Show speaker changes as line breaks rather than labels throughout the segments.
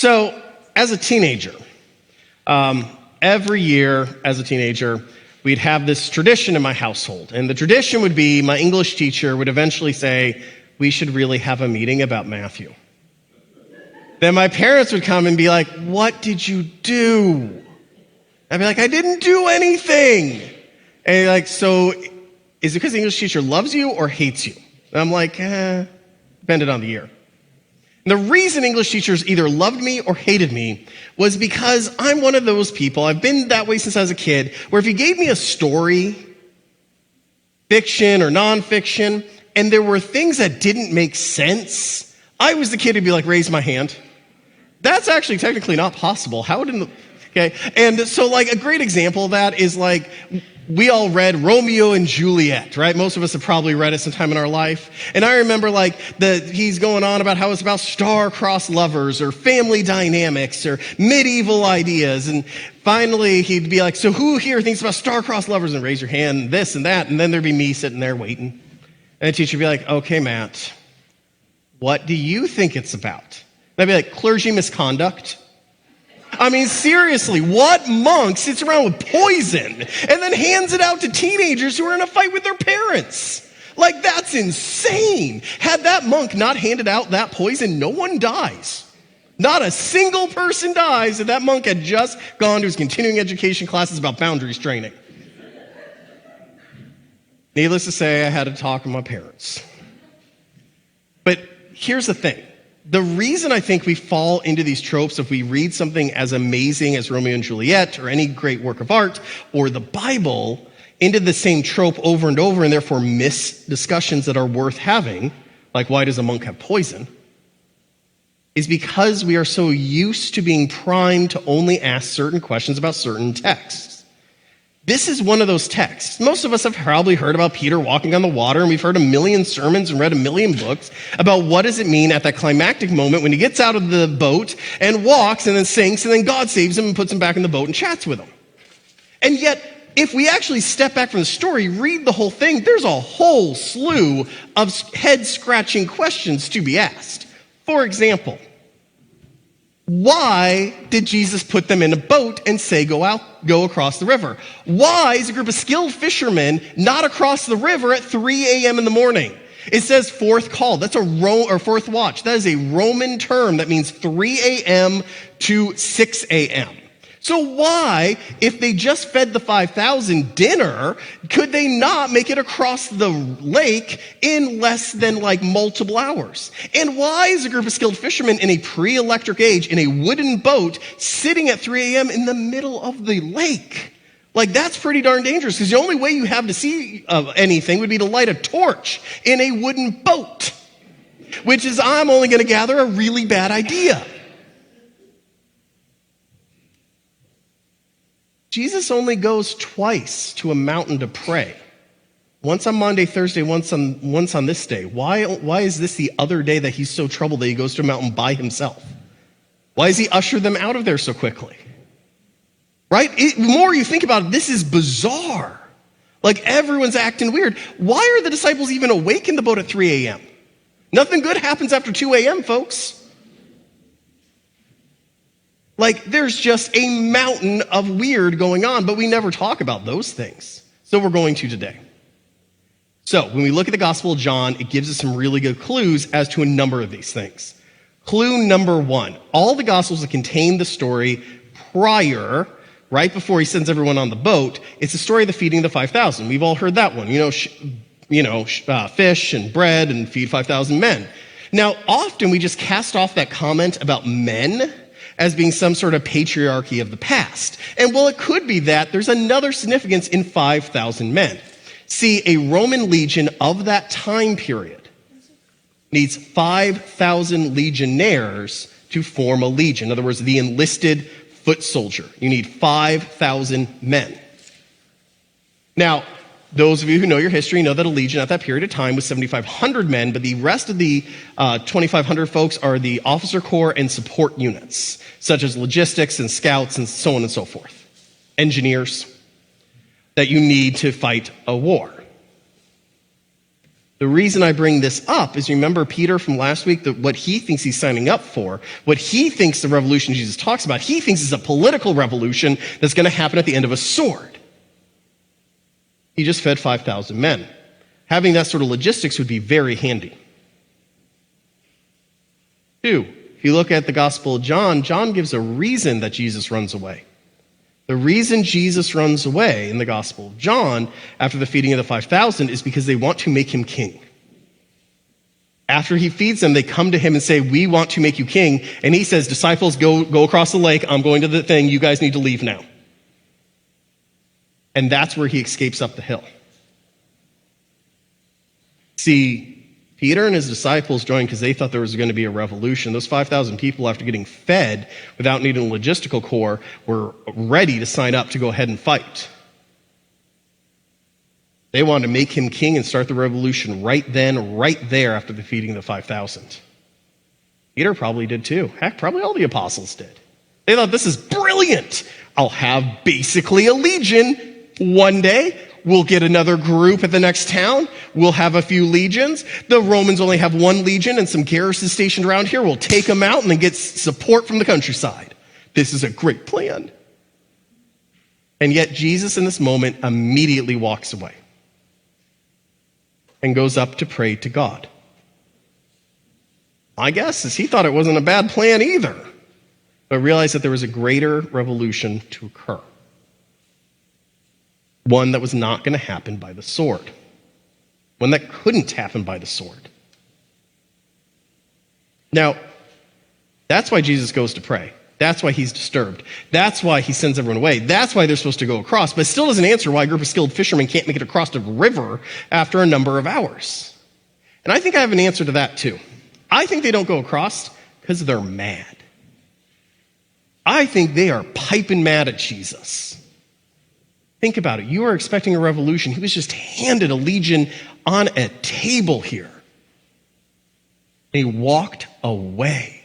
So, as a teenager, every year as a teenager, we'd have this tradition in my household. And the tradition would be my English teacher would eventually say, we should really have a meeting about Matthew. Then my parents would come and be like, what did you do? I'd be like, I didn't do anything. And like, so is it because the English teacher loves you or hates you? And I'm like, depended on the year. And the reason English teachers either loved me or hated me was because I'm one of those people, I've been that way since I was a kid, where if you gave me a story, fiction or nonfiction, and there were things that didn't make sense, I was the kid who'd be like, raise my hand. That's actually technically not possible. How didn't, okay? And so like a great example of that is like, we all read Romeo and Juliet, right? Most of us have probably read it sometime in our life. And I remember like he's going on about how it's about star-crossed lovers or family dynamics or medieval ideas. And finally he'd be like, so who here thinks about star-crossed lovers? And raise your hand, this and that. And then there'd be me sitting there waiting. And the teacher would be like, okay, Matt, what do you think it's about? And I'd be like, clergy misconduct. I mean, seriously, what monk sits around with poison and then hands it out to teenagers who are in a fight with their parents? Like, that's insane. Had that monk not handed out that poison, no one dies. Not a single person dies if that monk had just gone to his continuing education classes about boundaries training. Needless to say, I had to talk with my parents. But here's the thing. The reason I think we fall into these tropes if we read something as amazing as Romeo and Juliet or any great work of art or the Bible into the same trope over and over and therefore miss discussions that are worth having, like why does a monk have poison, is because we are so used to being primed to only ask certain questions about certain texts. This is one of those texts. Most of us have probably heard about Peter walking on the water, and we've heard a million sermons and read a million books about what does it mean at that climactic moment when he gets out of the boat and walks and then sinks, and then God saves him and puts him back in the boat and chats with him. And yet, if we actually step back from the story, read the whole thing, there's a whole slew of head-scratching questions to be asked. For example, why did Jesus put them in a boat and say, go across the river? Why is a group of skilled fishermen not across the river at 3 a.m. in the morning? It says fourth call. That's or fourth watch. That is a Roman term that means 3 a.m. to 6 a.m. So why, if they just fed the 5,000 dinner, could they not make it across the lake in less than like multiple hours? And why is a group of skilled fishermen in a pre-electric age in a wooden boat sitting at 3 a.m. in the middle of the lake? Like, that's pretty darn dangerous because the only way you have to see anything would be to light a torch in a wooden boat, which is, I'm only going to gather, a really bad idea. Jesus only goes twice to a mountain to pray. Once on Monday, Thursday, once on this day. Why is this the other day that he's so troubled that he goes to a mountain by himself? Why does he usher them out of there so quickly? Right? The more you think about it, this is bizarre. Like, everyone's acting weird. Why are the disciples even awake in the boat at 3 a.m.? Nothing good happens after 2 a.m., folks. Like, there's just a mountain of weird going on, but we never talk about those things. So we're going to today. So when we look at the Gospel of John, it gives us some really good clues as to a number of these things. Clue number 1, all the Gospels that contain the story prior, right before he sends everyone on the boat, it's the story of the feeding of the 5,000. We've all heard that one. Fish and bread and feed 5,000 men. Now, often we just cast off that comment about men as being some sort of patriarchy of the past. And while it could be that, there's another significance in 5,000 men. See, a Roman legion of that time period needs 5,000 legionnaires to form a legion. In other words, the enlisted foot soldier. You need 5,000 men. Now, those of you who know your history know that a legion at that period of time was 7,500 men, but the rest of the 2,500 folks are the officer corps and support units, such as logistics and scouts and so on and so forth. Engineers that you need to fight a war. The reason I bring this up is, remember Peter from last week, what he thinks he's signing up for, what he thinks the revolution Jesus talks about, he thinks is a political revolution that's going to happen at the end of a sword. He just fed 5,000 men. Having that sort of logistics would be very handy. 2, if you look at the Gospel of John, John gives a reason that Jesus runs away. The reason Jesus runs away in the Gospel of John after the feeding of the 5,000 is because they want to make him king. After he feeds them, they come to him and say, we want to make you king. And he says, disciples, go across the lake. I'm going to the thing. You guys need to leave now. And that's where he escapes up the hill. See, Peter and his disciples joined because they thought there was going to be a revolution. Those 5,000 people, after getting fed without needing a logistical corps, were ready to sign up to go ahead and fight. They wanted to make him king and start the revolution right then, right there after the feeding of the 5,000. Peter probably did too. Heck, probably all the apostles did. They thought, this is brilliant. I'll have basically a legion one day. We'll get another group at the next town. We'll have a few legions. The Romans only have one legion and some garrisons stationed around here. We'll take them out and then get support from the countryside. This is a great plan. And yet Jesus in this moment immediately walks away and goes up to pray to God. My guess is he thought it wasn't a bad plan either, but realized that there was a greater revolution to occur. One that was not going to happen by the sword. One that couldn't happen by the sword. Now, that's why Jesus goes to pray. That's why he's disturbed. That's why he sends everyone away. That's why they're supposed to go across. But it still doesn't answer why a group of skilled fishermen can't make it across the river after a number of hours. And I think I have an answer to that too. I think they don't go across because they're mad. I think they are piping mad at Jesus. Think about it. You are expecting a revolution. He was just handed a legion on a table here. He walked away.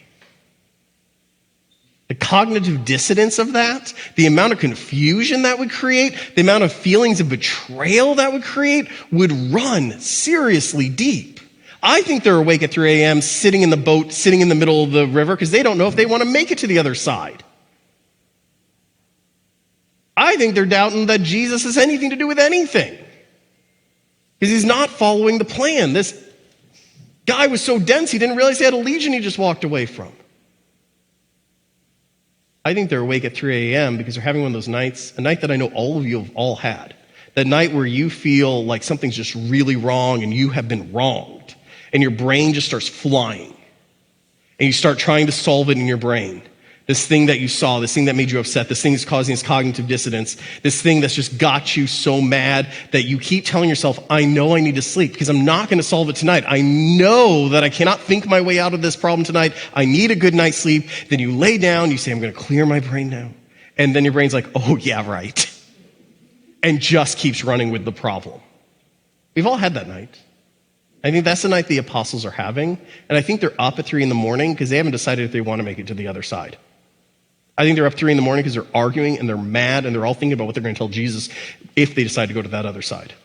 The cognitive dissonance of that, the amount of confusion that would create, the amount of feelings of betrayal that would create would run seriously deep. I think they're awake at 3 a.m. sitting in the boat, sitting in the middle of the river because they don't know if they want to make it to the other side. I think they're doubting that Jesus has anything to do with anything because he's not following the plan. This guy was so dense, he didn't realize he had a legion he just walked away from. I think they're awake at 3 a.m. because they're having one of those nights, a night that I know all of you have all had, that night where you feel like something's just really wrong and you have been wronged and your brain just starts flying and you start trying to solve it in your brain. This thing that you saw, this thing that made you upset, this thing that's causing this cognitive dissonance, this thing that's just got you so mad that you keep telling yourself, I know I need to sleep because I'm not going to solve it tonight. I know that I cannot think my way out of this problem tonight. I need a good night's sleep. Then you lay down, you say, I'm going to clear my brain now. And then your brain's like, oh yeah, right. And just keeps running with the problem. We've all had that night. I think that's the night the apostles are having. And I think they're up at 3 a.m. because they haven't decided if they want to make it to the other side. I think they're up 3 a.m. because they're arguing and they're mad and they're all thinking about what they're going to tell Jesus if they decide to go to that other side.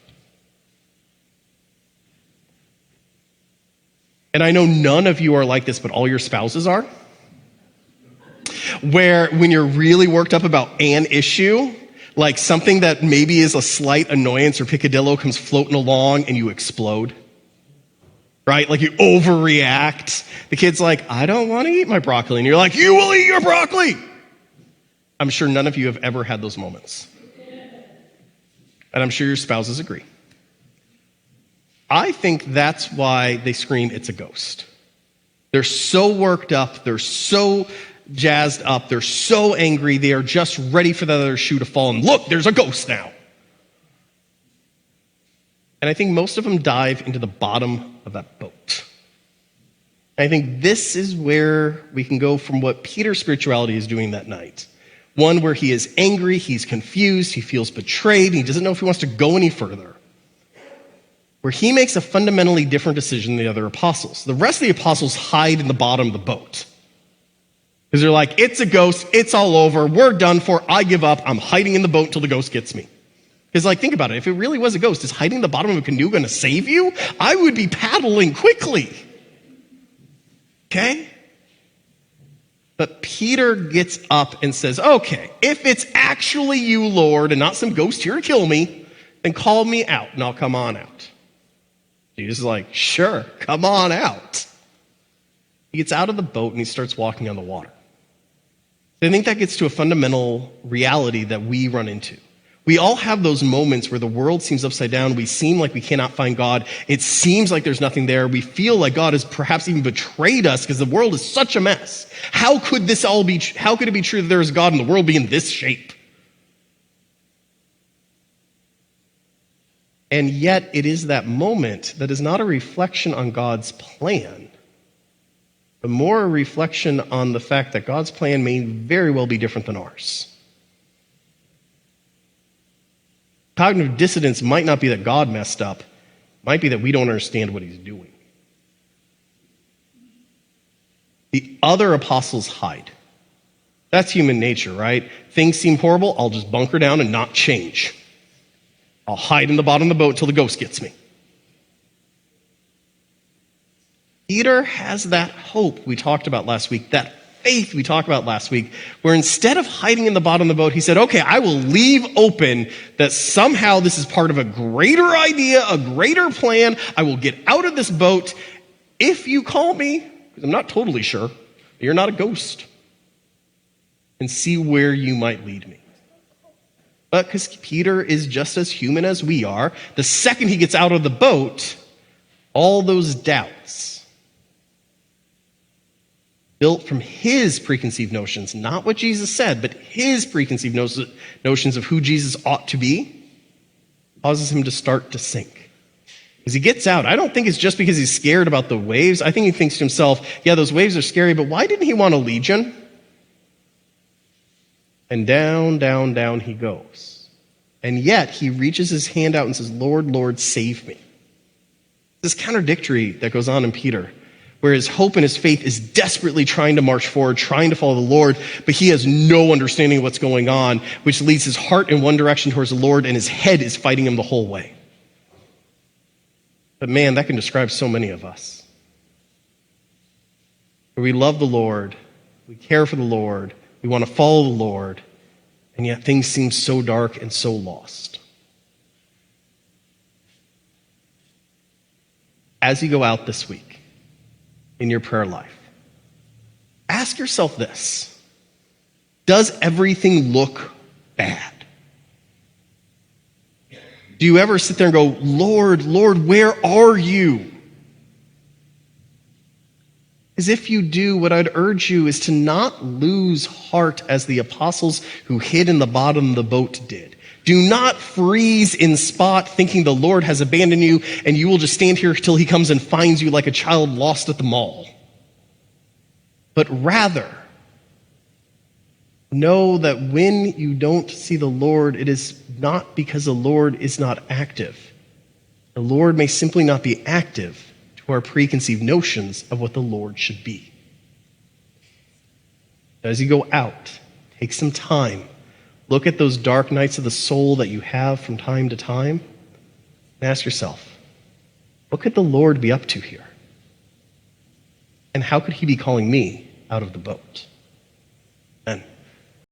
And I know none of you are like this, but all your spouses are. Where when you're really worked up about an issue, like something that maybe is a slight annoyance or picadillo comes floating along and you explode. Right? Like you overreact. The kid's like, I don't want to eat my broccoli. And you're like, you will eat your broccoli. I'm sure none of you have ever had those moments. And I'm sure your spouses agree. I think that's why they scream, it's a ghost. They're so worked up. They're so jazzed up. They're so angry. They are just ready for the other shoe to fall. And look, there's a ghost now. And I think most of them dive into the bottom of that boat. And I think this is where we can go from what Peter's spirituality is doing that night. One where he is angry, he's confused, he feels betrayed, he doesn't know if he wants to go any further. Where he makes a fundamentally different decision than the other apostles. The rest of the apostles hide in the bottom of the boat. Because they're like, it's a ghost, it's all over, we're done for, I give up, I'm hiding in the boat until the ghost gets me. Because, think about it. If it really was a ghost, is hiding in the bottom of a canoe going to save you? I would be paddling quickly. Okay? But Peter gets up and says, okay, if it's actually you, Lord, and not some ghost here to kill me, then call me out and I'll come on out. Jesus is like, sure, come on out. He gets out of the boat and he starts walking on the water. I think that gets to a fundamental reality that we run into. We all have those moments where the world seems upside down. We seem like we cannot find God. It seems like there's nothing there. We feel like God has perhaps even betrayed us because the world is such a mess. How could it be true that there is God and the world be in this shape? And yet it is that moment that is not a reflection on God's plan, but more a reflection on the fact that God's plan may very well be different than ours. Cognitive dissonance might not be that God messed up. It might be that we don't understand what he's doing. The other apostles hide. That's human nature, right? Things seem horrible, I'll just bunker down and not change. I'll hide in the bottom of the boat until the ghost gets me. Peter has that hope we talked about last week, that faith we talked about last week, where instead of hiding in the bottom of the boat, he said, okay, I will leave open that somehow this is part of a greater idea, a greater plan. I will get out of this boat if you call me, because I'm not totally sure, but you're not a ghost, and see where you might lead me. But because Peter is just as human as we are, the second he gets out of the boat, all those doubts built from his preconceived notions, not what Jesus said, but his preconceived notions of who Jesus ought to be, causes him to start to sink. As he gets out, I don't think it's just because he's scared about the waves. I think he thinks to himself, yeah, those waves are scary, but why didn't he want a legion? And down, down, down he goes. And yet he reaches his hand out and says, Lord, Lord, save me. This contradictory that goes on in Peter, where his hope and his faith is desperately trying to march forward, trying to follow the Lord, but he has no understanding of what's going on, which leads his heart in one direction towards the Lord, and his head is fighting him the whole way. But man, that can describe so many of us. We love the Lord, we care for the Lord, we want to follow the Lord, and yet things seem so dark and so lost. As you go out this week, in your prayer life, ask yourself this: does everything look bad? Do you ever sit there and go, Lord, Lord, where are you? As if you do, what I'd urge you is to not lose heart as the apostles who hid in the bottom of the boat did. Do not freeze in spot thinking the Lord has abandoned you and you will just stand here till he comes and finds you like a child lost at the mall. But rather, know that when you don't see the Lord, it is not because the Lord is not active. The Lord may simply not be active to our preconceived notions of what the Lord should be. As you go out, take some time. Look at those dark nights of the soul that you have from time to time, and ask yourself, what could the Lord be up to here? And how could he be calling me out of the boat? Amen.